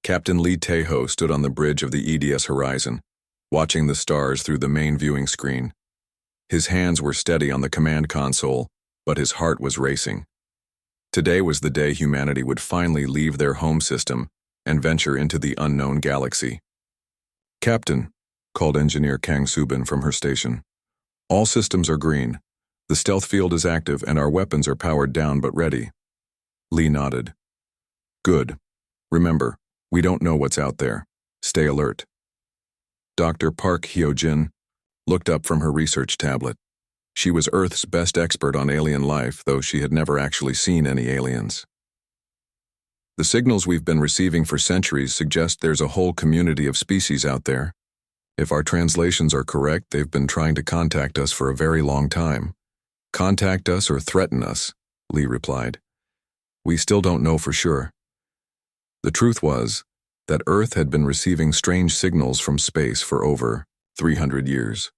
Captain Lee Tejo stood on the bridge of the EDS horizon, watching the stars through the main viewing screen. His hands were steady on the command console, but his heart was racing. Today was the day humanity would finally leave their home system and venture into the unknown galaxy. "Captain," called Engineer Kang Subin from her station. "All systems are green. The stealth field is active and our weapons are powered down but ready." Lee nodded. "Good. Remember, we don't know what's out there. Stay alert." Dr. Park Hyojin looked up from her research tablet. She was Earth's best expert on alien life, though she had never actually seen any aliens. "The signals we've been receiving for centuries suggest there's a whole community of species out there. If our translations are correct, they've been trying to contact us for a very long time." "Contact us or threaten us," Lee replied. "We still don't know for sure." The truth was that Earth had been receiving strange signals from space for over 300 years.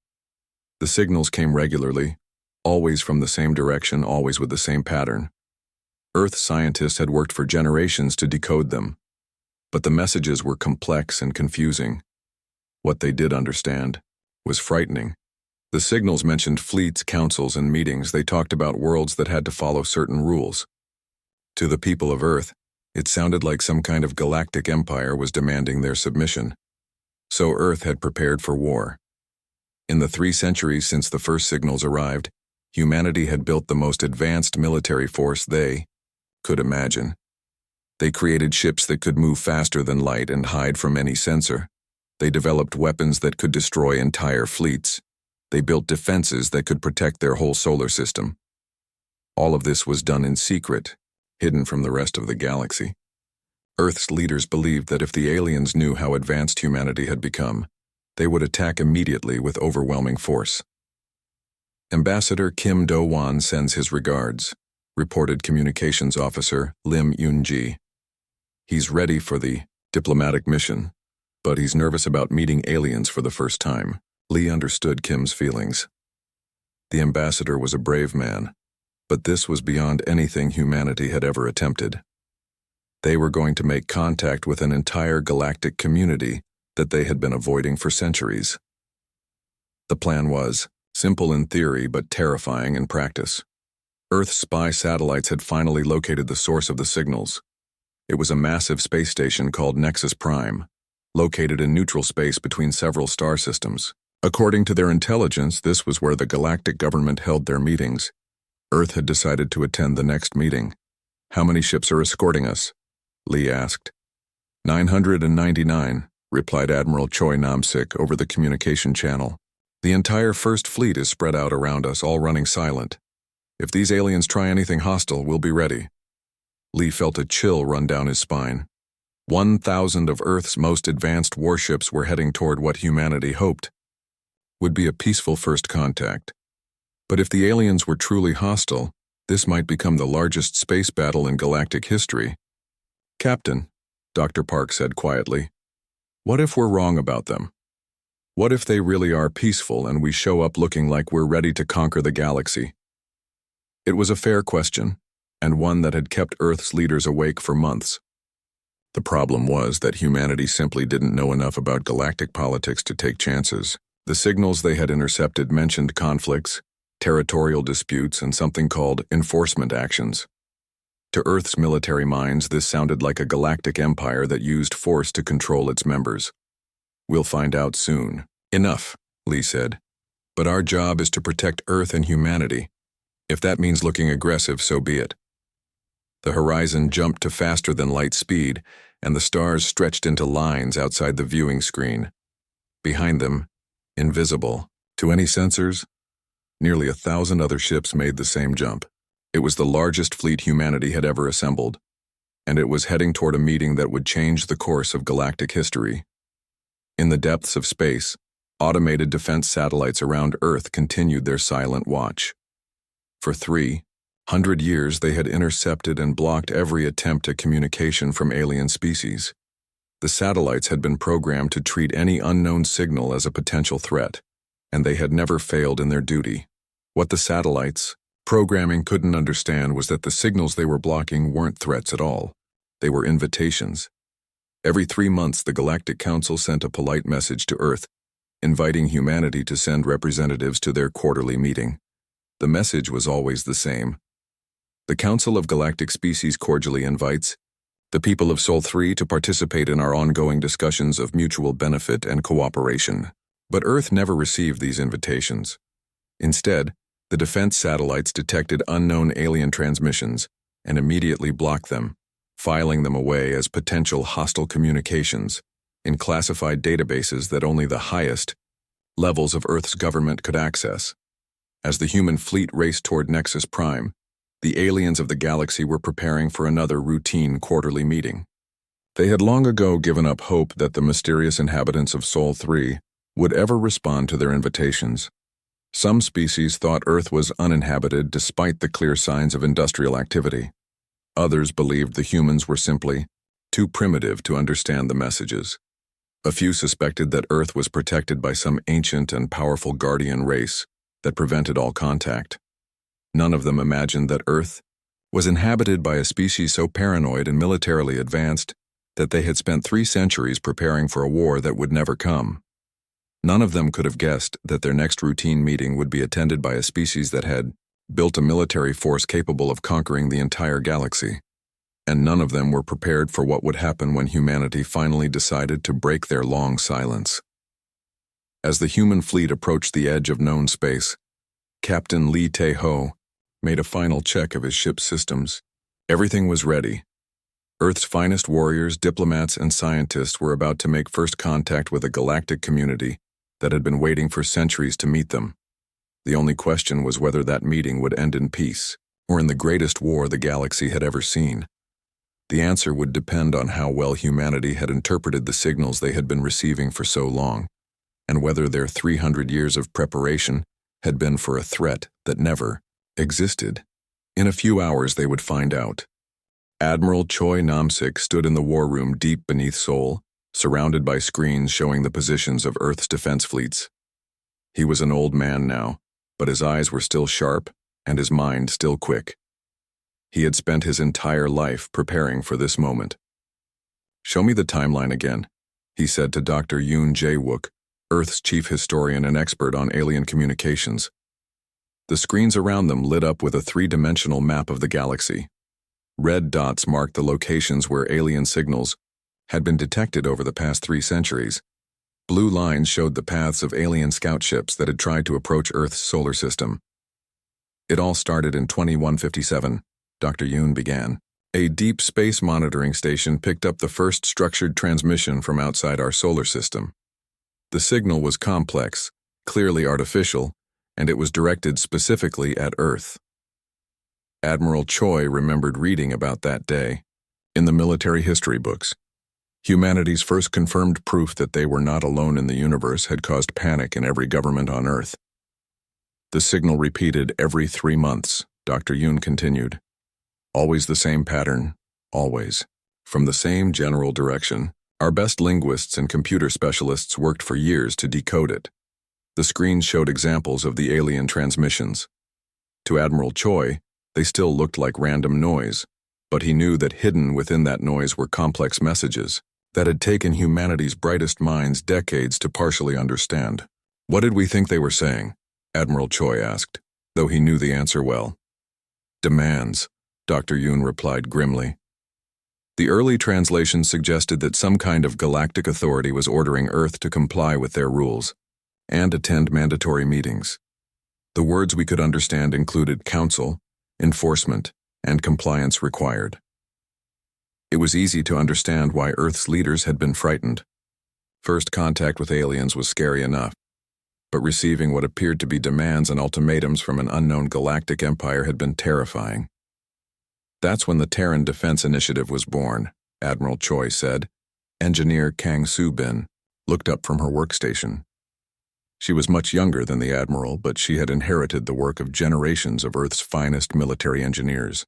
The signals came regularly, always from the same direction, always with the same pattern. Earth scientists had worked for generations to decode them, but the messages were complex and confusing. What they did understand was frightening. The signals mentioned fleets, councils, and meetings. They talked about worlds that had to follow certain rules. To the people of Earth, it sounded like some kind of galactic empire was demanding their submission. So Earth had prepared for war. In the 3 centuries since the first signals arrived, humanity had built the most advanced military force they could imagine. They created ships that could move faster than light and hide from any sensor. They developed weapons that could destroy entire fleets. They built defenses that could protect their whole solar system. All of this was done in secret, hidden from the rest of the galaxy. Earth's leaders believed that if the aliens knew how advanced humanity had become, they would attack immediately with overwhelming force. "Ambassador Kim Do-won sends his regards," reported Communications Officer Lim Yoon-ji. "He's ready for the diplomatic mission, but he's nervous about meeting aliens for the first time." Lee understood Kim's feelings. The ambassador was a brave man, but this was beyond anything humanity had ever attempted. They were going to make contact with an entire galactic community that they had been avoiding for centuries. The plan was simple in theory but terrifying in practice. Earth's spy satellites had finally located the source of the signals. It was a massive space station called Nexus Prime, located in neutral space between several star systems. According to their intelligence, this was where the galactic government held their meetings. Earth had decided to attend the next meeting. "How many ships are escorting us?" Lee asked. 999, replied Admiral Choi Nam-sik over the communication channel. "The entire First Fleet is spread out around us, all running silent. If these aliens try anything hostile, we'll be ready." Lee felt a chill run down his spine. 1,000 of Earth's most advanced warships were heading toward what humanity hoped would be a peaceful first contact. But if the aliens were truly hostile, this might become the largest space battle in galactic history. "Captain," Dr. Park said quietly, "what if we're wrong about them? What if they really are peaceful and we show up looking like we're ready to conquer the galaxy?" It was a fair question, and one that had kept Earth's leaders awake for months. The problem was that humanity simply didn't know enough about galactic politics to take chances. The signals they had intercepted mentioned conflicts, territorial disputes, and something called enforcement actions. To Earth's military minds, this sounded like a galactic empire that used force to control its members. "We'll find out soon." "Enough," Lee said. "But our job is to protect Earth and humanity. If that means looking aggressive, so be it." The horizon jumped to faster-than-light speed, and the stars stretched into lines outside the viewing screen. Behind them, invisible to any sensors, nearly 1,000 other ships made the same jump. It was the largest fleet humanity had ever assembled, and it was heading toward a meeting that would change the course of galactic history. In the depths of space, automated defense satellites around Earth continued their silent watch. For 300 years, they had intercepted and blocked every attempt at communication from alien species. The satellites had been programmed to treat any unknown signal as a potential threat, and they had never failed in their duty. What the satellites' programming couldn't understand was that the signals they were blocking weren't threats at all. They were invitations. Every 3 months, the Galactic Council sent a polite message to Earth, inviting humanity to send representatives to their quarterly meeting. The message was always the same. The Council of Galactic Species cordially invites the people of Sol 3 to participate in our ongoing discussions of mutual benefit and cooperation. But Earth never received these invitations. Instead, the defense satellites detected unknown alien transmissions and immediately blocked them, filing them away as potential hostile communications in classified databases that only the highest levels of Earth's government could access. As the human fleet raced toward Nexus Prime, the aliens of the galaxy were preparing for another routine quarterly meeting. They had long ago given up hope that the mysterious inhabitants of Sol 3 would ever respond to their invitations. Some species thought Earth was uninhabited despite the clear signs of industrial activity. Others believed the humans were simply too primitive to understand the messages. A few suspected that Earth was protected by some ancient and powerful guardian race that prevented all contact. None of them imagined that Earth was inhabited by a species so paranoid and militarily advanced that they had spent 3 centuries preparing for a war that would never come. None of them could have guessed that their next routine meeting would be attended by a species that had built a military force capable of conquering the entire galaxy. And none of them were prepared for what would happen when humanity finally decided to break their long silence. As the human fleet approached the edge of known space, Captain Lee Tae-ho made a final check of his ship's systems. Everything was ready. Earth's finest warriors, diplomats, and scientists were about to make first contact with a galactic community that had been waiting for centuries to meet them. The only question was whether that meeting would end in peace or in the greatest war the galaxy had ever seen. The answer would depend on how well humanity had interpreted the signals they had been receiving for so long, and whether their 300 years of preparation had been for a threat that never existed. In a few hours they would find out. Admiral Choi Namsik stood in the war room deep beneath Seoul, surrounded by screens showing the positions of Earth's defense fleets. He was an old man now, but his eyes were still sharp and his mind still quick. He had spent his entire life preparing for this moment. "Show me the timeline again," he said to Dr. Yoon Jae-wook, Earth's chief historian and expert on alien communications. The screens around them lit up with a 3-dimensional map of the galaxy. Red dots marked the locations where alien signals had been detected over the past 3 centuries. Blue lines showed the paths of alien scout ships that had tried to approach Earth's solar system. It all started in 2157, Dr. Yoon began. A deep space monitoring station picked up the first structured transmission from outside our solar system. The signal was complex, clearly artificial, and it was directed specifically at Earth. Admiral Choi remembered reading about that day in the military history books. Humanity's first confirmed proof that they were not alone in the universe had caused panic in every government on Earth. The signal repeated every 3 months, Dr. Yoon continued. Always the same pattern, always. From the same general direction. Our best linguists and computer specialists worked for years to decode it. The screens showed examples of the alien transmissions. To Admiral Choi, they still looked like random noise, but he knew that hidden within that noise were complex messages that had taken humanity's brightest minds decades to partially understand. "What did we think they were saying?" Admiral Choi asked, though he knew the answer well. "Demands," Dr. Yoon replied grimly. The early translations suggested that some kind of galactic authority was ordering Earth to comply with their rules and attend mandatory meetings. The words we could understand included council, enforcement, and compliance required. It was easy to understand why Earth's leaders had been frightened. First contact with aliens was scary enough, but receiving what appeared to be demands and ultimatums from an unknown galactic empire had been terrifying. "That's when the Terran Defense Initiative was born," Admiral Choi said. Engineer Kang Soo-bin looked up from her workstation. She was much younger than the Admiral, but she had inherited the work of generations of Earth's finest military engineers.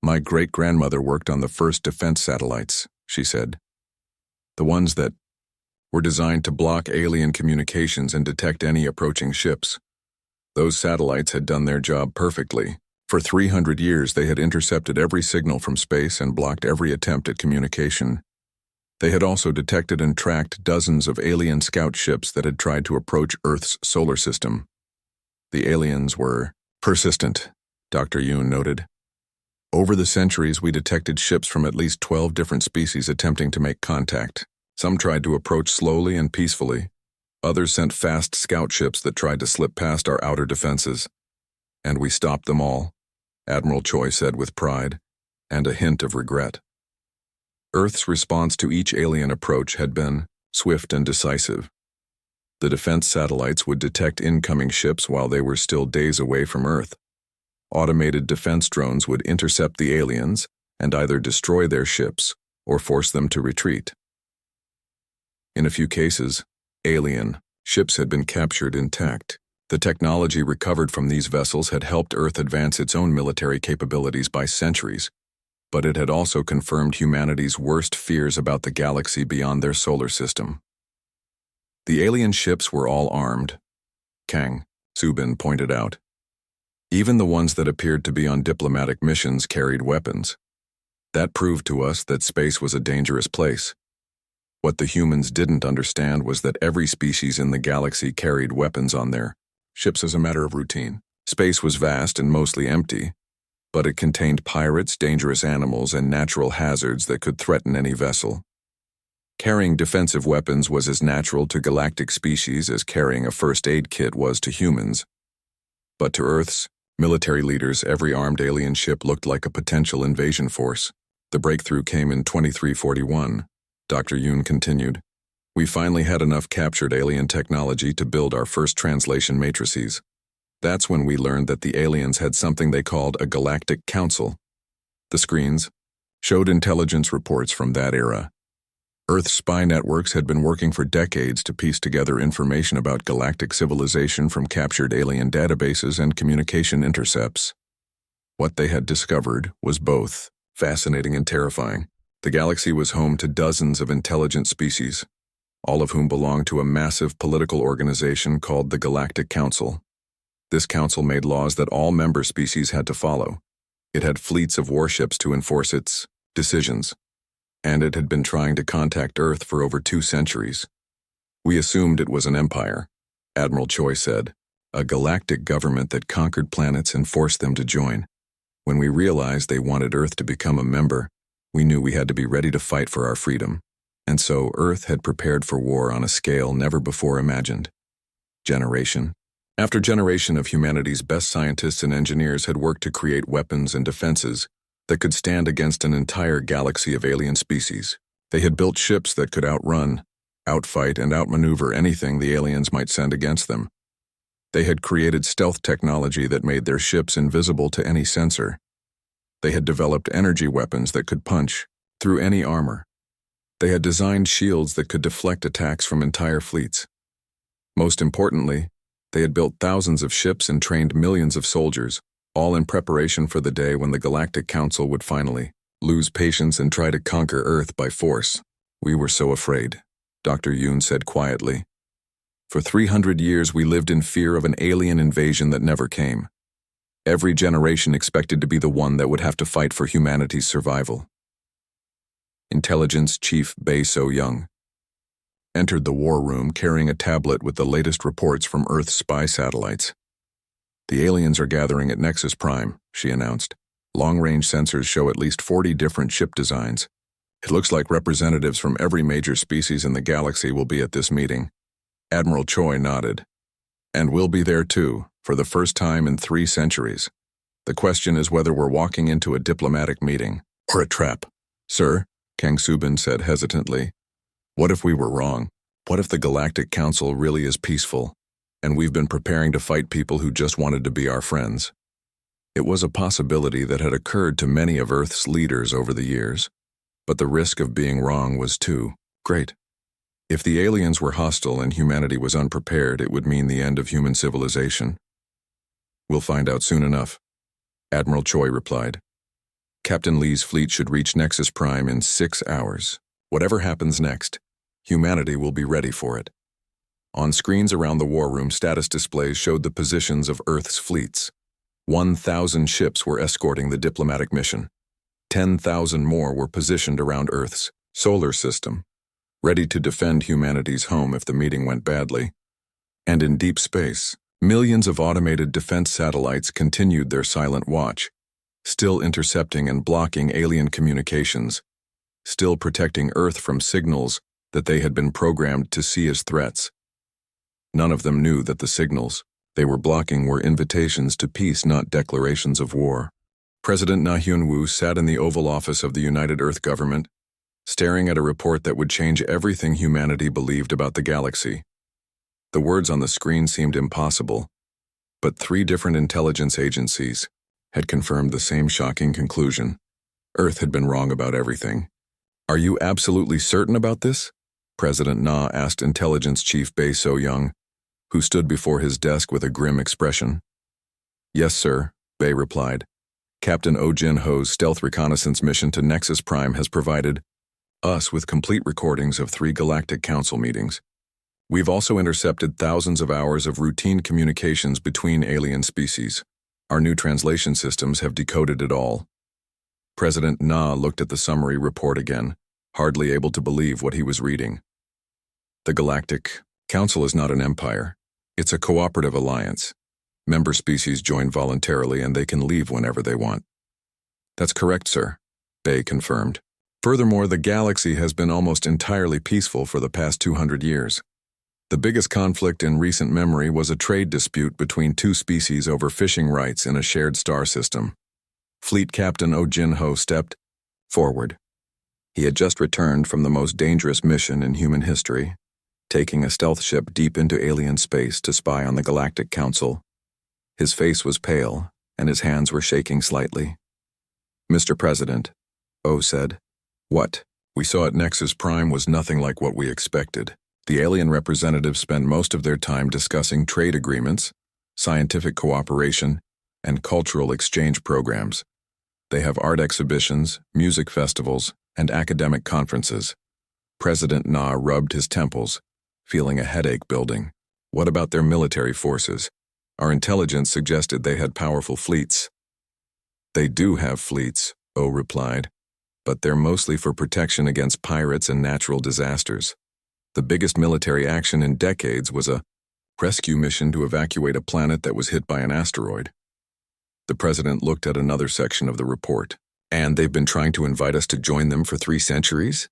"My great-grandmother worked on the first defense satellites," she said. "The ones that were designed to block alien communications and detect any approaching ships. Those satellites had done their job perfectly. For 300 years, they had intercepted every signal from space and blocked every attempt at communication. They had also detected and tracked dozens of alien scout ships that had tried to approach Earth's solar system. The aliens were persistent, Dr. Yoon noted. Over the centuries, we detected ships from at least 12 different species attempting to make contact. Some tried to approach slowly and peacefully. Others sent fast scout ships that tried to slip past our outer defenses. And we stopped them all, Admiral Choi said with pride, and a hint of regret. Earth's response to each alien approach had been swift and decisive. The defense satellites would detect incoming ships while they were still days away from Earth. Automated defense drones would intercept the aliens and either destroy their ships or force them to retreat. In a few cases, alien ships had been captured intact. The technology recovered from these vessels had helped Earth advance its own military capabilities by centuries, but it had also confirmed humanity's worst fears about the galaxy beyond their solar system. The alien ships were all armed, Kang Subin pointed out. Even the ones that appeared to be on diplomatic missions carried weapons. That proved to us that space was a dangerous place. What the humans didn't understand was that every species in the galaxy carried weapons on their ships as a matter of routine. Space was vast and mostly empty, but it contained pirates, dangerous animals, and natural hazards that could threaten any vessel. Carrying defensive weapons was as natural to galactic species as carrying a first aid kit was to humans. But to Earth's military leaders, every armed alien ship looked like a potential invasion force. The breakthrough came in 2341, Dr. Yoon continued. We finally had enough captured alien technology to build our first translation matrices. That's when we learned that the aliens had something they called a Galactic Council. The screens showed intelligence reports from that era. Earth's spy networks had been working for decades to piece together information about galactic civilization from captured alien databases and communication intercepts. What they had discovered was both fascinating and terrifying. The galaxy was home to dozens of intelligent species, all of whom belonged to a massive political organization called the Galactic Council. This council made laws that all member species had to follow. It had fleets of warships to enforce its decisions, and it had been trying to contact Earth for over 2 centuries. We assumed it was an empire, Admiral Choi said, a galactic government that conquered planets and forced them to join. When we realized they wanted Earth to become a member, we knew we had to be ready to fight for our freedom. And so Earth had prepared for war on a scale never before imagined. Generation after generation of humanity's best scientists and engineers had worked to create weapons and defenses that could stand against an entire galaxy of alien species. They had built ships that could outrun, outfight, and outmaneuver anything the aliens might send against them. They had created stealth technology that made their ships invisible to any sensor. They had developed energy weapons that could punch through any armor. They had designed shields that could deflect attacks from entire fleets. Most importantly, they had built thousands of ships and trained millions of soldiers, all in preparation for the day when the Galactic Council would finally lose patience and try to conquer Earth by force. We were so afraid, Dr. Yoon said quietly. For 300 years we lived in fear of an alien invasion that never came. Every generation expected to be the one that would have to fight for humanity's survival. Intelligence Chief Bae So-young entered the war room carrying a tablet with the latest reports from Earth's spy satellites. The aliens are gathering at Nexus Prime, she announced. Long-range sensors show at least 40 different ship designs. It looks like representatives from every major species in the galaxy will be at this meeting. Admiral Choi nodded. And we'll be there too, for the first time in 3 centuries. The question is whether we're walking into a diplomatic meeting or a trap. Sir, Kang Subin said hesitantly, what if we were wrong? What if the Galactic Council really is peaceful, and we've been preparing to fight people who just wanted to be our friends? It was a possibility that had occurred to many of Earth's leaders over the years, but the risk of being wrong was too great. If the aliens were hostile and humanity was unprepared, it would mean the end of human civilization. We'll find out soon enough, Admiral Choi replied. Captain Lee's fleet should reach Nexus Prime in 6 hours. Whatever happens next, humanity will be ready for it. On screens around the war room, status displays showed the positions of Earth's fleets. 1,000 ships were escorting the diplomatic mission. 10,000 more were positioned around Earth's solar system. ready to defend humanity's home if the meeting went badly. And in deep space, millions of automated defense satellites continued their silent watch, still intercepting and blocking alien communications, still protecting Earth from signals that they had been programmed to see as threats. None of them knew that the signals they were blocking were invitations to peace, not declarations of war. President Na Hyun-woo sat in the Oval Office of the United Earth Government, staring at a report that would change everything humanity believed about the galaxy. The words on the screen seemed impossible, but 3 different intelligence agencies had confirmed the same shocking conclusion. Earth had been wrong about everything. "Are you absolutely certain about this?" President Na asked Intelligence Chief Bae So-young, who stood before his desk with a grim expression. "Yes, sir," Bae replied. "Captain Oh Jin-ho's stealth reconnaissance mission to Nexus Prime has provided us with complete recordings of 3 Galactic Council meetings. We've also intercepted thousands of hours of routine communications between alien species. Our new translation systems have decoded it all." President Na looked at the summary report again, hardly able to believe what he was reading. "The Galactic Council is not an empire. It's a cooperative alliance. Member species join voluntarily and they can leave whenever they want." "That's correct, sir," Bae confirmed. "Furthermore, the galaxy has been almost entirely peaceful for the past 200 years. The biggest conflict in recent memory was a trade dispute between 2 species over fishing rights in a shared star system." Fleet Captain Oh Jin-ho stepped forward. He had just returned from the most dangerous mission in human history, taking a stealth ship deep into alien space to spy on the Galactic Council. His face was pale, and his hands were shaking slightly. "Mr. President," Oh said. "What we saw at Nexus Prime was nothing like what we expected. The alien representatives spend most of their time discussing trade agreements, scientific cooperation, and cultural exchange programs. They have art exhibitions, music festivals, and academic conferences." President Na rubbed his temples, feeling a headache building. "What about their military forces? Our intelligence suggested they had powerful fleets." "They do have fleets," Oh replied, "but they're mostly for protection against pirates and natural disasters. The biggest military action in decades was a rescue mission to evacuate a planet that was hit by an asteroid." The president looked at another section of the report. "And they've been trying to invite us to join them for 3 centuries?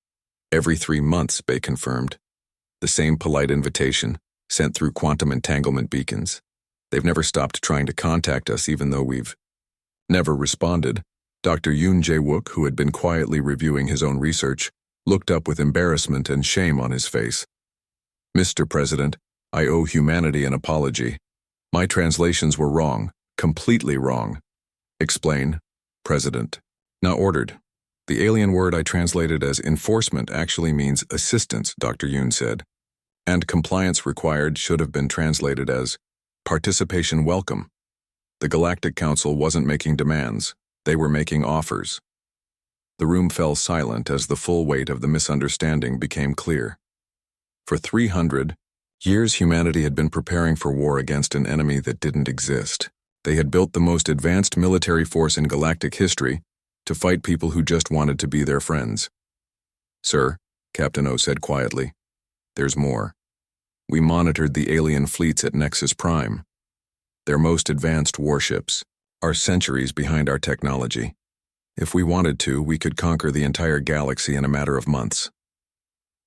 "Every 3 months, Bae confirmed. "The same polite invitation, sent through quantum entanglement beacons. They've never stopped trying to contact us even though we've never responded." Dr. Yoon Jae-wook, who had been quietly reviewing his own research, looked up with embarrassment and shame on his face. "Mr. President, I owe humanity an apology. My translations were wrong, completely wrong." "Explain." President Na ordered. "The alien word I translated as enforcement actually means assistance," Dr. Yoon said. "And compliance required should have been translated as participation welcome. The Galactic Council wasn't making demands, they were making offers." The room fell silent as the full weight of the misunderstanding became clear. For 300 years, humanity had been preparing for war against an enemy that didn't exist. They had built the most advanced military force in galactic history to fight people who just wanted to be their friends. "Sir," Captain O said quietly, "there's more. We monitored the alien fleets at Nexus Prime. Their most advanced warships are centuries behind our technology. If we wanted to, we could conquer the entire galaxy in a matter of months."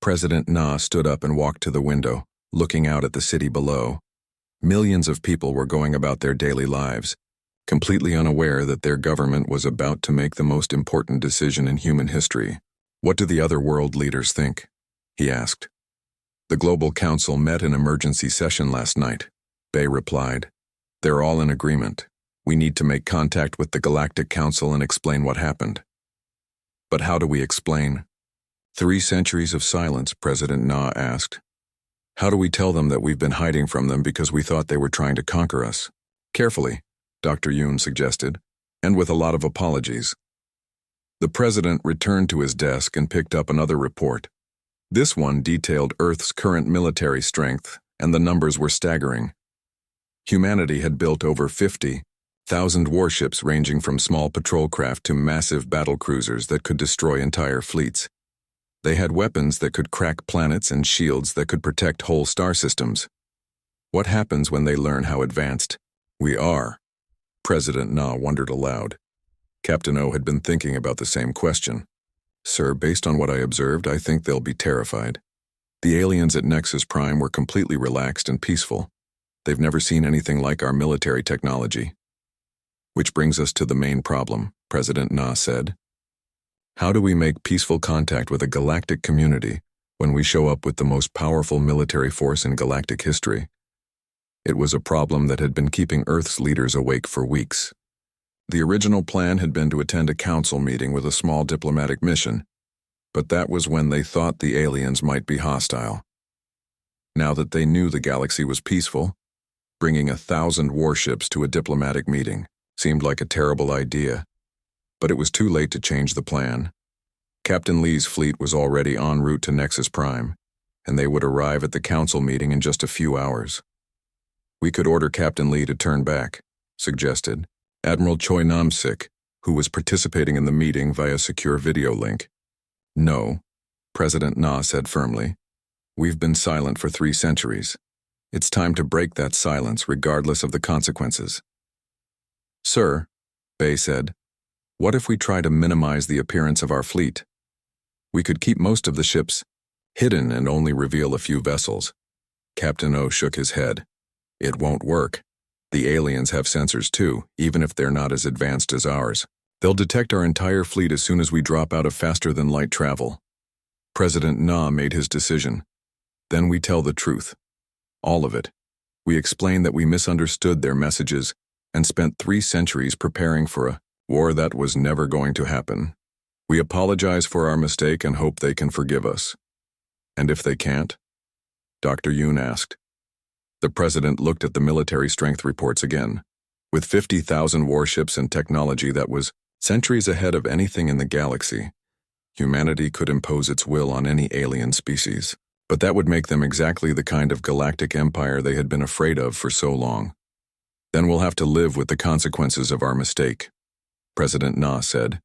President Na stood up and walked to the window, looking out at the city below. Millions of people were going about their daily lives, completely unaware that their government was about to make the most important decision in human history. "What do the other world leaders think?" he asked. "The Global Council met in emergency session last night," Bae replied. "They're all in agreement. We need to make contact with the Galactic Council and explain what happened." "But how do we explain?" 3 centuries of silence, President Na asked. "How do we tell them that we've been hiding from them because we thought they were trying to conquer us?" "Carefully," Dr. Yoon suggested, "and with a lot of apologies." The president returned to his desk and picked up another report. This one detailed Earth's current military strength, and the numbers were staggering. Humanity had built over 50,000 warships ranging from small patrol craft to massive battle cruisers that could destroy entire fleets. They had weapons that could crack planets and shields that could protect whole star systems. What happens when they learn how advanced we are? President Na wondered aloud. Captain O had been thinking about the same question. Sir, based on what I observed, I think they'll be terrified. The aliens at Nexus Prime were completely relaxed and peaceful. They've never seen anything like our military technology. Which brings us to the main problem, President Na said. How do we make peaceful contact with a galactic community when we show up with the most powerful military force in galactic history? It was a problem that had been keeping Earth's leaders awake for weeks. The original plan had been to attend a council meeting with a small diplomatic mission, but that was when they thought the aliens might be hostile. Now that they knew the galaxy was peaceful, bringing 1,000 warships to a diplomatic meeting seemed like a terrible idea, but it was too late to change the plan. Captain Lee's fleet was already en route to Nexus Prime, and they would arrive at the council meeting in just a few hours. We could order Captain Lee to turn back, suggested Admiral Choi Nam-sik, who was participating in the meeting via secure video link. No, President Na said firmly. We've been silent for 3 centuries. It's time to break that silence regardless of the consequences. Sir, Bay said, what if we try to minimize the appearance of our fleet? We could keep most of the ships hidden and only reveal a few vessels. Captain O shook his head. It won't work. The aliens have sensors too, even if they're not as advanced as ours. They'll detect our entire fleet as soon as we drop out of faster-than-light travel. President Na made his decision. Then we tell the truth. All of it. We explain that we misunderstood their messages and spent 3 centuries preparing for a war that was never going to happen. We apologize for our mistake and hope they can forgive us. And if they can't? Dr. Yoon asked. The president looked at the military strength reports again. With 50,000 warships and technology that was centuries ahead of anything in the galaxy, humanity could impose its will on any alien species. But that would make them exactly the kind of galactic empire they had been afraid of for so long. Then we'll have to live with the consequences of our mistake, President Na said.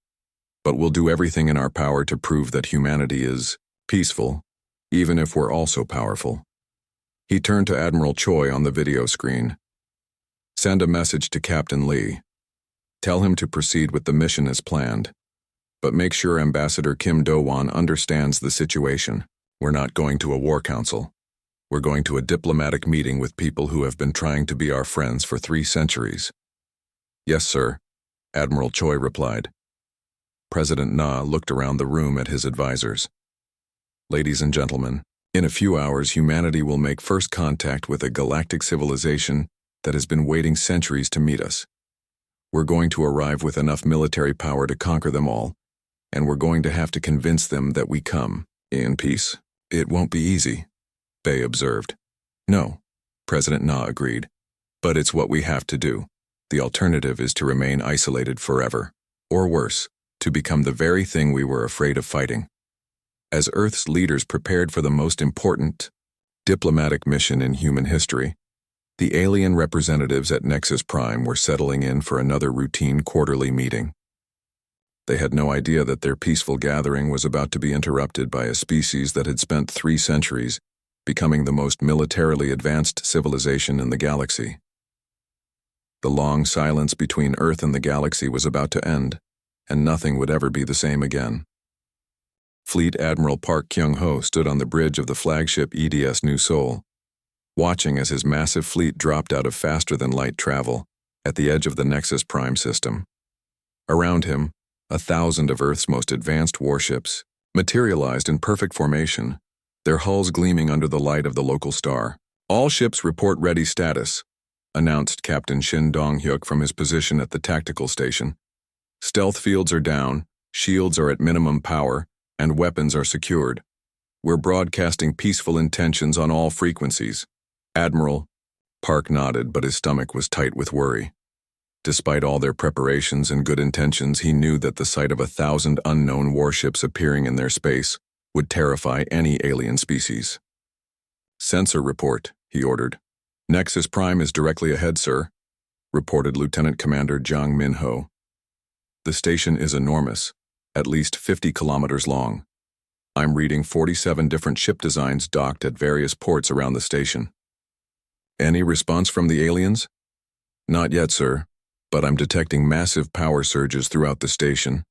But we'll do everything in our power to prove that humanity is peaceful, even if we're also powerful. He turned to Admiral Choi on the video screen. Send a message to Captain Lee. Tell him to proceed with the mission as planned. But make sure Ambassador Kim Do-won understands the situation. We're not going to a war council. We're going to a diplomatic meeting with people who have been trying to be our friends for 3 centuries. Yes, sir, Admiral Choi replied. President Na looked around the room at his advisors. Ladies and gentlemen, in a few hours humanity will make first contact with a galactic civilization that has been waiting centuries to meet us. We're going to arrive with enough military power to conquer them all, and we're going to have to convince them that we come in peace. It won't be easy, Bay observed. No, President Na agreed. But it's what we have to do. The alternative is to remain isolated forever, or worse, to become the very thing we were afraid of fighting. As Earth's leaders prepared for the most important diplomatic mission in human history, the alien representatives at Nexus Prime were settling in for another routine quarterly meeting. They had no idea that their peaceful gathering was about to be interrupted by a species that had spent 3 centuries becoming the most militarily advanced civilization in the galaxy. The long silence between Earth and the galaxy was about to end, and nothing would ever be the same again. Fleet Admiral Park Kyung-ho stood on the bridge of the flagship EDS New Seoul, watching as his massive fleet dropped out of faster-than-light travel at the edge of the Nexus Prime system. Around him, 1,000 of Earth's most advanced warships materialized in perfect formation, their hulls gleaming under the light of the local star. All ships report ready status, announced Captain Shin Dong-hyuk from his position at the tactical station. Stealth fields are down, shields are at minimum power, and weapons are secured. We're broadcasting peaceful intentions on all frequencies. Admiral, Park nodded, but his stomach was tight with worry. Despite all their preparations and good intentions, he knew that the sight of 1,000 unknown warships appearing in their space would terrify any alien species. Sensor report, he ordered. Nexus Prime is directly ahead, sir, reported Lieutenant Commander Jang Min-ho. The station is enormous, at least 50 kilometers long. I'm reading 47 different ship designs docked at various ports around the station. Any response from the aliens? Not yet, sir, but I'm detecting massive power surges throughout the station.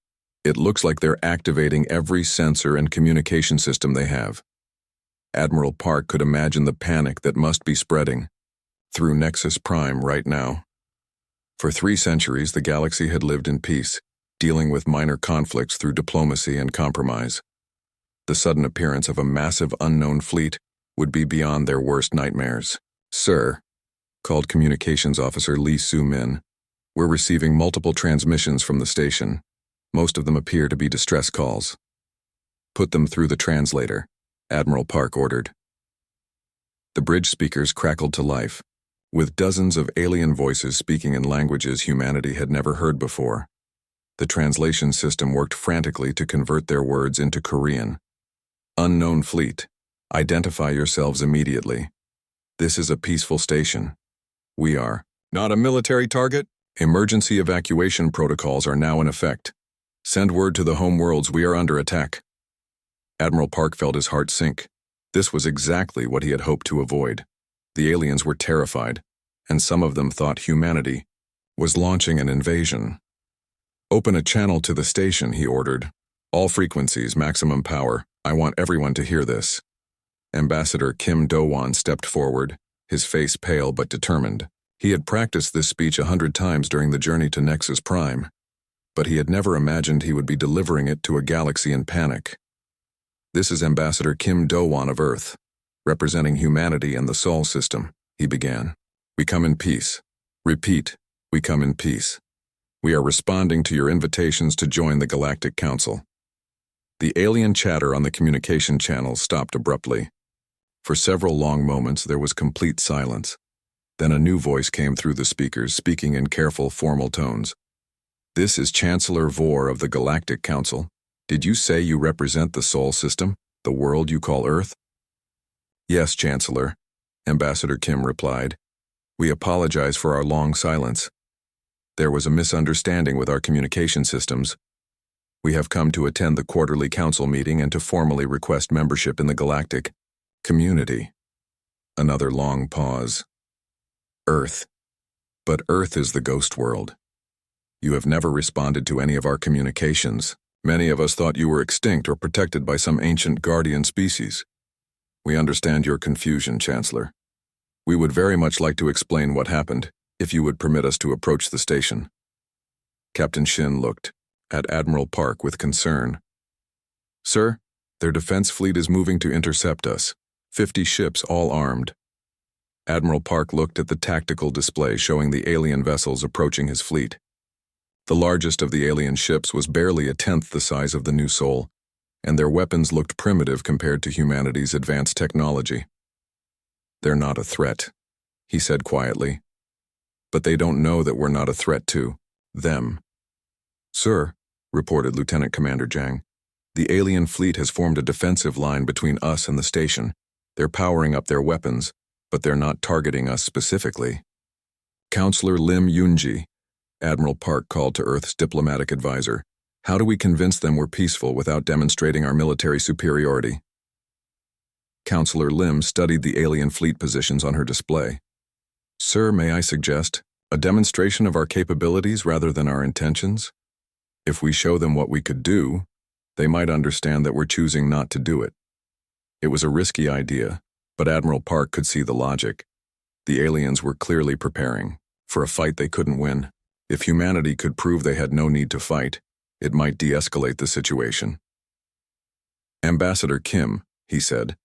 It looks like they're activating every sensor and communication system they have. Admiral Park could imagine the panic that must be spreading through Nexus Prime right now. For 3 centuries, the galaxy had lived in peace, dealing with minor conflicts through diplomacy and compromise. The sudden appearance of a massive unknown fleet would be beyond their worst nightmares. Sir, called Communications Officer Lee Soo-min, we're receiving multiple transmissions from the station. Most of them appear to be distress calls. Put them through the translator, Admiral Park ordered. The bridge speakers crackled to life, with dozens of alien voices speaking in languages humanity had never heard before. The translation system worked frantically to convert their words into Korean. Unknown fleet, identify yourselves immediately. This is a peaceful station. We are not a military target. Emergency evacuation protocols are now in effect. Send word to the home worlds we are under attack. Admiral Park felt his heart sink. This was exactly what he had hoped to avoid. The aliens were terrified, and some of them thought humanity was launching an invasion. Open a channel to the station, he ordered. All frequencies, maximum power. I want everyone to hear this. Ambassador Kim Do-won stepped forward, his face pale but determined. He had practiced this speech 100 times during the journey to Nexus Prime, but he had never imagined he would be delivering it to a galaxy in panic. This is Ambassador Kim Do-won of Earth, representing humanity and the Sol system, he began. We come in peace. Repeat, we come in peace. We are responding to your invitations to join the Galactic Council. The alien chatter on the communication channels stopped abruptly. For several long moments there was complete silence. Then a new voice came through the speakers, speaking in careful, formal tones. This is Chancellor Vor of the Galactic Council. Did you say you represent the Sol system, the world you call Earth? Yes, Chancellor, Ambassador Kim replied. We apologize for our long silence. There was a misunderstanding with our communication systems. We have come to attend the quarterly council meeting and to formally request membership in the galactic community. Another long pause. Earth. But Earth is the ghost world. You have never responded to any of our communications. Many of us thought you were extinct or protected by some ancient guardian species. We understand your confusion, Chancellor. We would very much like to explain what happened, if you would permit us to approach the station. Captain Shin looked at Admiral Park with concern. Sir, their defense fleet is moving to intercept us. 50 ships, all armed. Admiral Park looked at the tactical display showing the alien vessels approaching his fleet. The largest of the alien ships was barely a tenth the size of the New Sol, and their weapons looked primitive compared to humanity's advanced technology. They're not a threat, he said quietly. But they don't know that we're not a threat to them. Sir, reported Lieutenant Commander Jang, the alien fleet has formed a defensive line between us and the station. They're powering up their weapons, but they're not targeting us specifically. Counselor Lim Yunji, Admiral Park called to Earth's diplomatic advisor. How do we convince them we're peaceful without demonstrating our military superiority? Counselor Lim studied the alien fleet positions on her display. Sir, may I suggest a demonstration of our capabilities rather than our intentions? If we show them what we could do, they might understand that we're choosing not to do it. It was a risky idea, but Admiral Park could see the logic. The aliens were clearly preparing for a fight they couldn't win. If humanity could prove they had no need to fight, it might de-escalate the situation. Ambassador Kim, he said,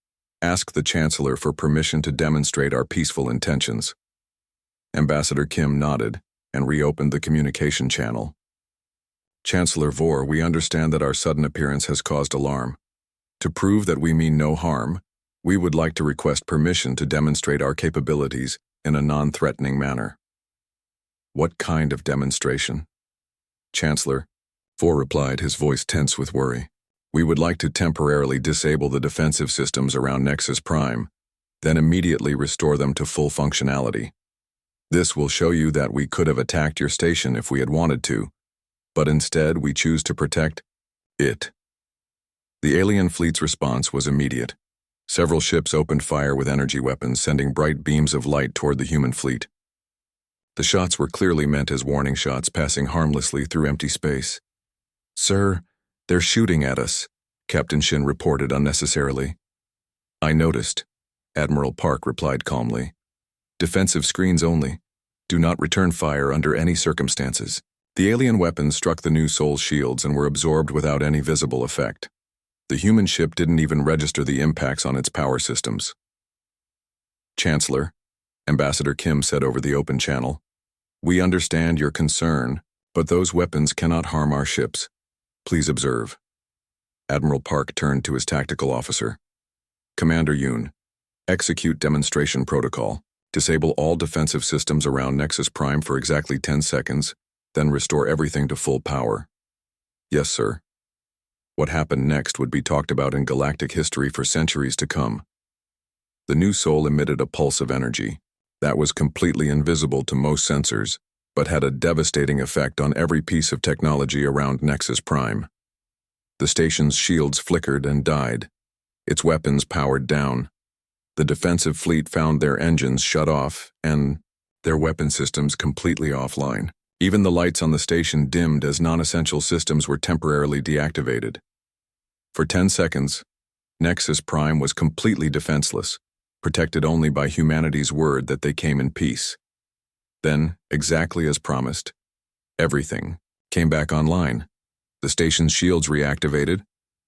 ask the Chancellor for permission to demonstrate our peaceful intentions. Ambassador Kim nodded and reopened the communication channel. Chancellor Vor, we understand that our sudden appearance has caused alarm. To prove that we mean no harm, we would like to request permission to demonstrate our capabilities in a non-threatening manner. What kind of demonstration? Chancellor, Vor replied, his voice tense with worry. We would like to temporarily disable the defensive systems around Nexus Prime, then immediately restore them to full functionality. This will show you that we could have attacked your station if we had wanted to, but instead we choose to protect it. The alien fleet's response was immediate. Several ships opened fire with energy weapons, sending bright beams of light toward the human fleet. The shots were clearly meant as warning shots, passing harmlessly through empty space. "Sir, they're shooting at us," Captain Shin reported unnecessarily. "I noticed," Admiral Park replied calmly. "Defensive screens only. Do not return fire under any circumstances." The alien weapons struck the new Soul's shields and were absorbed without any visible effect. The human ship didn't even register the impacts on its power systems. "Chancellor," Ambassador Kim said over the open channel, "we understand your concern, but those weapons cannot harm our ships. Please observe." Admiral Park turned to his tactical officer. "Commander Yoon, execute demonstration protocol. Disable all defensive systems around Nexus Prime for exactly 10 seconds, then restore everything to full power." "Yes, sir." What happened next would be talked about in galactic history for centuries to come. The new Soul emitted a pulse of energy that was completely invisible to most sensors, but had a devastating effect on every piece of technology around Nexus Prime. The station's shields flickered and died. Its weapons powered down. The defensive fleet found their engines shut off and their weapon systems completely offline. Even the lights on the station dimmed as non-essential systems were temporarily deactivated. For 10 seconds, Nexus Prime was completely defenseless, protected only by humanity's word that they came in peace. Then, exactly as promised, everything came back online. The station's shields reactivated,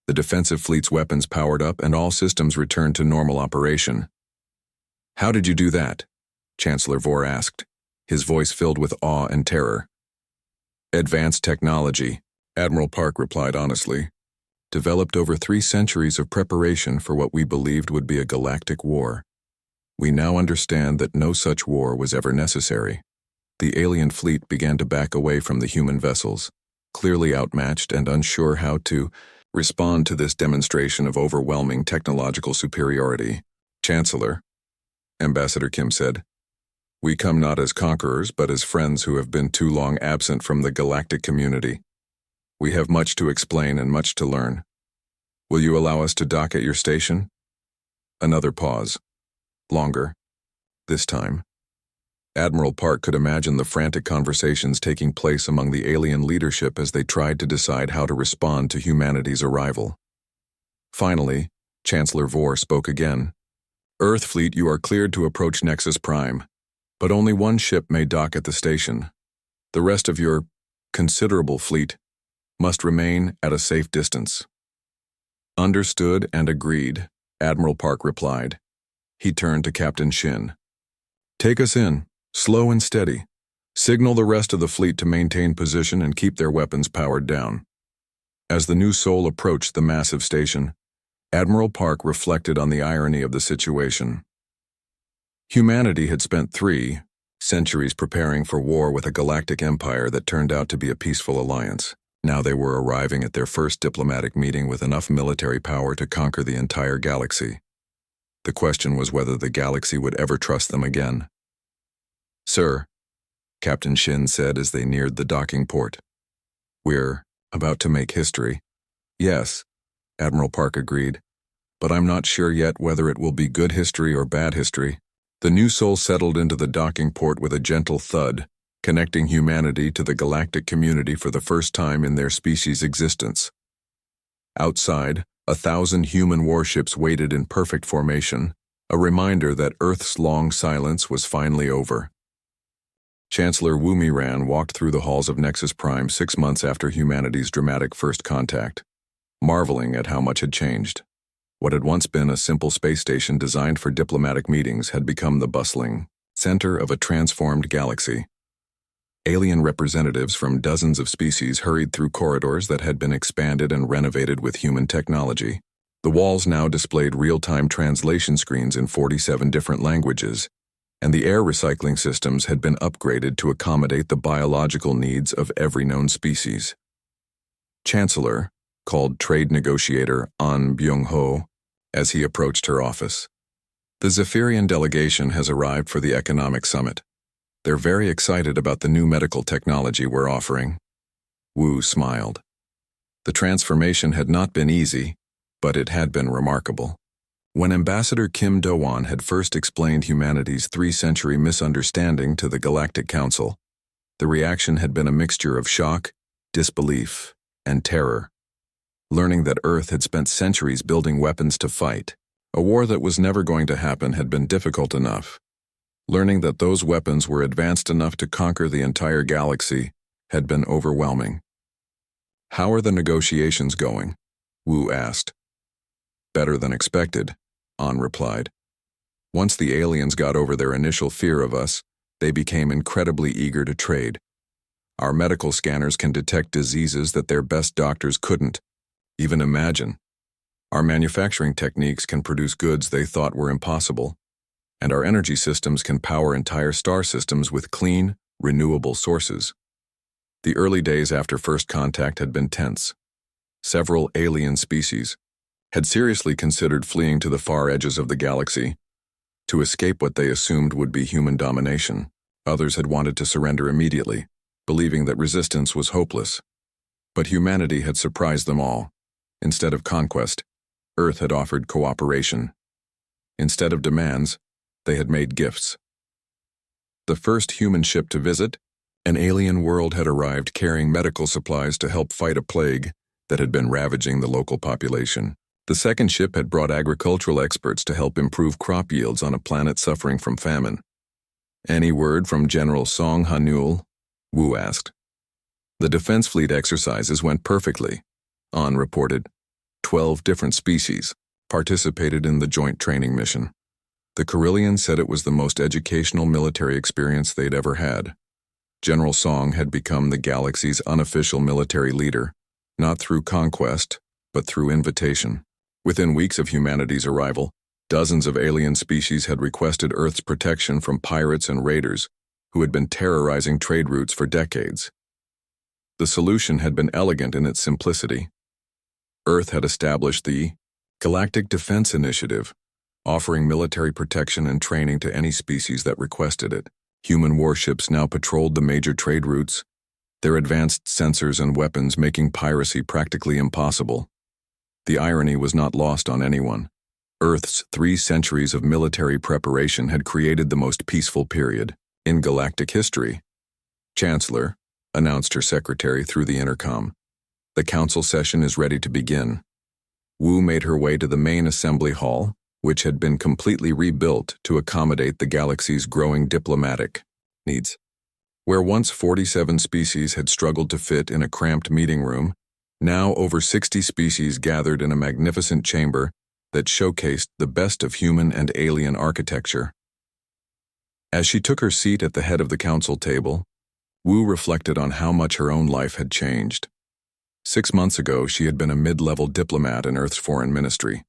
the defensive fleet's weapons powered up, and all systems returned to normal operation. "How did you do that?" Chancellor Vor asked, his voice filled with awe and terror. "Advanced technology," Admiral Park replied honestly, "developed over 3 centuries of preparation for what we believed would be a galactic war. We now understand that no such war was ever necessary." The alien fleet began to back away from the human vessels, clearly outmatched and unsure how to respond to this demonstration of overwhelming technological superiority. "Chancellor," Ambassador Kim said, "we come not as conquerors but as friends who have been too long absent from the galactic community. We have much to explain and much to learn. Will you allow us to dock at your station?" Another pause. Longer. This time, Admiral Park could imagine the frantic conversations taking place among the alien leadership as they tried to decide how to respond to humanity's arrival. Finally, Chancellor Vor spoke again. "Earth Fleet, you are cleared to approach Nexus Prime, but only one ship may dock at the station. The rest of your considerable fleet must remain at a safe distance." "Understood and agreed," Admiral Park replied. He turned to Captain Shin. "Take us in. Slow and steady. Signal the rest of the fleet to maintain position and keep their weapons powered down." As the new Soul approached the massive station, Admiral Park reflected on the irony of the situation. Humanity had spent 3 centuries preparing for war with a galactic empire that turned out to be a peaceful alliance. Now they were arriving at their first diplomatic meeting with enough military power to conquer the entire galaxy. The question was whether the galaxy would ever trust them again. "Sir," Captain Shin said as they neared the docking port, "we're about to make history." "Yes," Admiral Park agreed, "but I'm not sure yet whether it will be good history or bad history." The new Soul settled into the docking port with a gentle thud, connecting humanity to the galactic community for the first time in their species' existence. Outside, 1,000 human warships waited in perfect formation, a reminder that Earth's long silence was finally over. Chancellor Wu Miran walked through the halls of Nexus Prime 6 months after humanity's dramatic first contact, marveling at how much had changed. What had once been a simple space station designed for diplomatic meetings had become the bustling center of a transformed galaxy. Alien representatives from dozens of species hurried through corridors that had been expanded and renovated with human technology. The walls now displayed real-time translation screens in 47 different languages, and the air recycling systems had been upgraded to accommodate the biological needs of every known species. Chancellor called trade negotiator An Byung-ho as he approached her office. "The Zephyrian delegation has arrived for the economic summit. They're very excited about the new medical technology we're offering." Wu smiled. The transformation had not been easy, but it had been remarkable. When Ambassador Kim Do-won had first explained humanity's 3-century misunderstanding to the Galactic Council, the reaction had been a mixture of shock, disbelief, and terror. Learning that Earth had spent centuries building weapons to fight a war that was never going to happen had been difficult enough. Learning that those weapons were advanced enough to conquer the entire galaxy had been overwhelming. "How are the negotiations going?" Wu asked. "Better than expected," An replied. "Once the aliens got over their initial fear of us, they became incredibly eager to trade. Our medical scanners can detect diseases that their best doctors couldn't even imagine. Our manufacturing techniques can produce goods they thought were impossible. And our energy systems can power entire star systems with clean, renewable sources." The early days after first contact had been tense. Several alien species had seriously considered fleeing to the far edges of the galaxy to escape what they assumed would be human domination. Others had wanted to surrender immediately, believing that resistance was hopeless. But humanity had surprised them all. Instead of conquest, Earth had offered cooperation. Instead of demands, they had made gifts. The first human ship to visit, an alien world had arrived carrying medical supplies to help fight a plague that had been ravaging the local population. The second ship had brought agricultural experts to help improve crop yields on a planet suffering from famine. "Any word from General Song Hanul?" Wu asked. "The Defense Fleet exercises went perfectly," An reported. 12 different species participated in the joint training mission. The Carillion said it was the most educational military experience they'd ever had. General Song had become the galaxy's unofficial military leader, not through conquest, but through invitation. Within weeks of humanity's arrival, dozens of alien species had requested Earth's protection from pirates and raiders who had been terrorizing trade routes for decades. The solution had been elegant in its simplicity. Earth had established the Galactic Defense Initiative, offering military protection and training to any species that requested it. Human warships now patrolled the major trade routes, their advanced sensors and weapons making piracy practically impossible. The irony was not lost on anyone. Earth's 3 centuries of military preparation had created the most peaceful period in galactic history. "Chancellor," announced her secretary through the intercom, "the council session is ready to begin." Wu made her way to the main assembly hall, which had been completely rebuilt to accommodate the galaxy's growing diplomatic needs. Where once 47 species had struggled to fit in a cramped meeting room, now over 60 species gathered in a magnificent chamber that showcased the best of human and alien architecture. As she took her seat at the head of the council table, Wu reflected on how much her own life had changed. 6 months ago, she had been a mid-level diplomat in Earth's foreign ministry.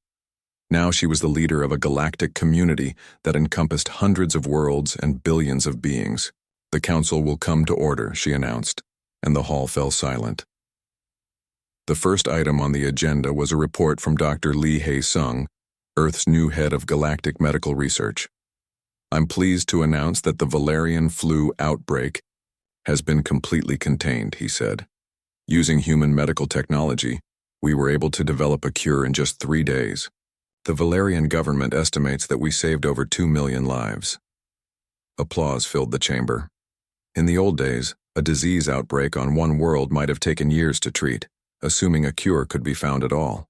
Now she was the leader of a galactic community that encompassed hundreds of worlds and billions of beings. "The council will come to order," she announced, and the hall fell silent. The first item on the agenda was a report from Dr. Lee Hae-sung, Earth's new head of galactic medical research. "I'm pleased to announce that the Valerian flu outbreak has been completely contained," he said. "Using human medical technology, we were able to develop a cure in just 3 days. The Valerian government estimates that we saved over 2 million lives." Applause filled the chamber. In the old days, a disease outbreak on one world might have taken years to treat, assuming a cure could be found at all.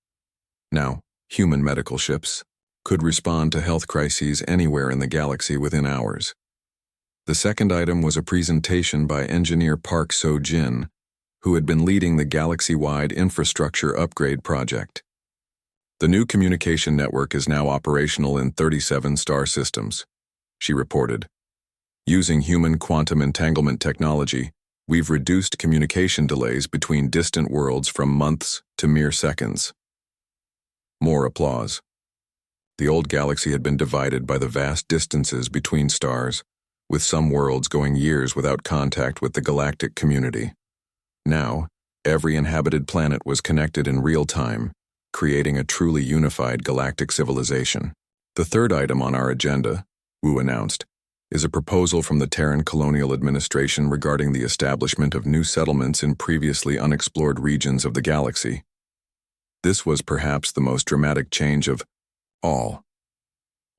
Now, human medical ships could respond to health crises anywhere in the galaxy within hours. The second item was a presentation by engineer Park So-jin, who had been leading the galaxy-wide infrastructure upgrade project. "The new communication network is now operational in 37 star systems," she reported. "Using human quantum entanglement technology, we've reduced communication delays between distant worlds from months to mere seconds." More applause. The old galaxy had been divided by the vast distances between stars, with some worlds going years without contact with the galactic community. Now, every inhabited planet was connected in real time, creating a truly unified galactic civilization. "The third item on our agenda," Wu announced, "is a proposal from the Terran Colonial Administration regarding the establishment of new settlements in previously unexplored regions of the galaxy. This was perhaps the most dramatic change of all.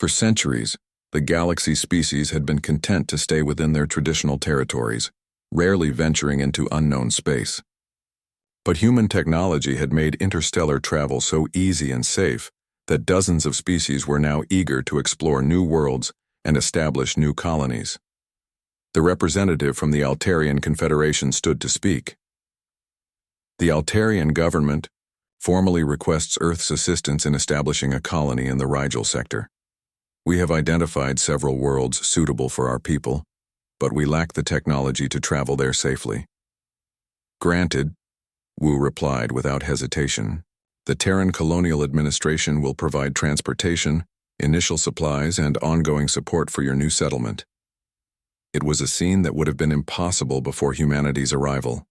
For centuries, the galaxy species had been content to stay within their traditional territories, rarely venturing into unknown space. But human technology had made interstellar travel so easy and safe that dozens of species were now eager to explore new worlds and establish new colonies. The representative from the Altarian Confederation stood to speak. The Altarian government formally requests Earth's assistance in establishing a colony in the Rigel sector. We have identified several worlds suitable for our people, but we lack the technology to travel there safely. Granted, Wu replied without hesitation. The Terran Colonial Administration will provide transportation, initial supplies, and ongoing support for your new settlement. It was a scene that would have been impossible before humanity's arrival.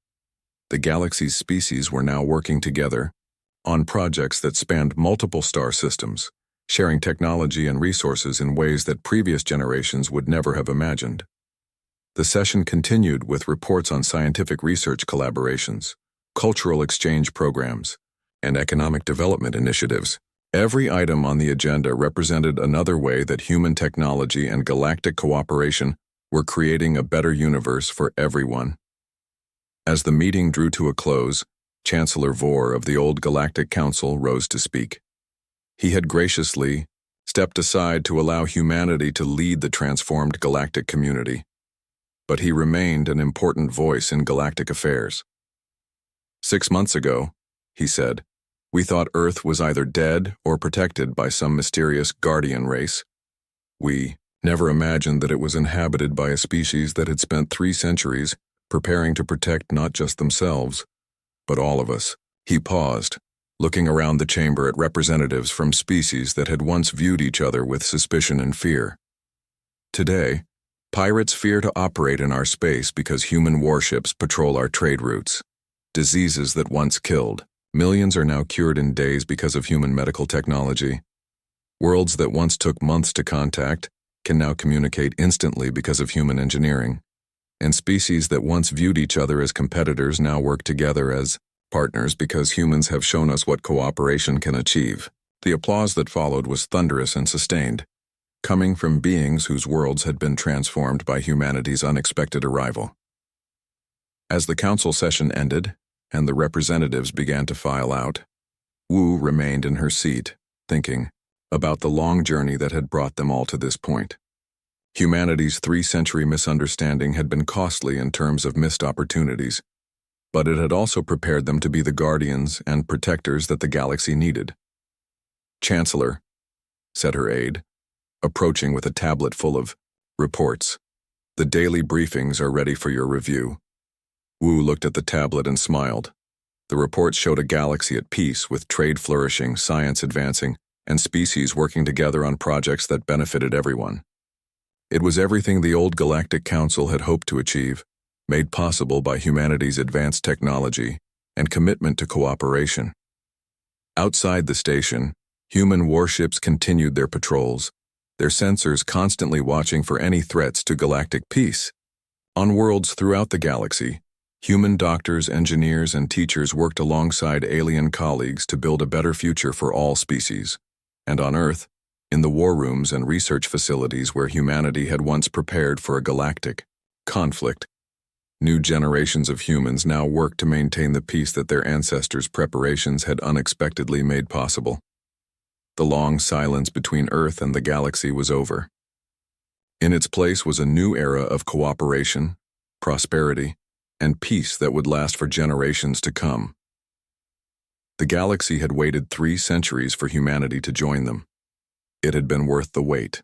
The galaxy's species were now working together on projects that spanned multiple star systems, sharing technology and resources in ways that previous generations would never have imagined. The session continued with reports on scientific research collaborations, cultural exchange programs, and economic development initiatives. Every item on the agenda represented another way that human technology and galactic cooperation were creating a better universe for everyone. As the meeting drew to a close, Chancellor Vor of the Old Galactic Council rose to speak. He had graciously stepped aside to allow humanity to lead the transformed galactic community, but he remained an important voice in galactic affairs. 6 months ago, he said, we thought Earth was either dead or protected by some mysterious guardian race. We never imagined that it was inhabited by a species that had spent 3 centuries preparing to protect not just themselves, but all of us. He paused, looking around the chamber at representatives from species that had once viewed each other with suspicion and fear. Today, pirates fear to operate in our space because human warships patrol our trade routes. Diseases that once killed, millions are now cured in days because of human medical technology. Worlds that once took months to contact can now communicate instantly because of human engineering. And species that once viewed each other as competitors now work together as partners because humans have shown us what cooperation can achieve. The applause that followed was thunderous and sustained, coming from beings whose worlds had been transformed by humanity's unexpected arrival. As the council session ended, and the representatives began to file out, Wu remained in her seat, thinking about the long journey that had brought them all to this point. Humanity's 3-century misunderstanding had been costly in terms of missed opportunities, but it had also prepared them to be the guardians and protectors that the galaxy needed. Chancellor, said her aide, approaching with a tablet full of reports. The daily briefings are ready for your review. Wu looked at the tablet and smiled. The reports showed a galaxy at peace with trade flourishing, science advancing, and species working together on projects that benefited everyone. It was everything the Old Galactic Council had hoped to achieve, made possible by humanity's advanced technology and commitment to cooperation. Outside the station, human warships continued their patrols, their sensors constantly watching for any threats to galactic peace. On worlds throughout the galaxy, human doctors, engineers, and teachers worked alongside alien colleagues to build a better future for all species. And on Earth, in the war rooms and research facilities where humanity had once prepared for a galactic conflict, new generations of humans now worked to maintain the peace that their ancestors' preparations had unexpectedly made possible. The long silence between Earth and the galaxy was over. In its place was a new era of cooperation, prosperity, and peace that would last for generations to come. The galaxy had waited 3 centuries for humanity to join them. It had been worth the wait.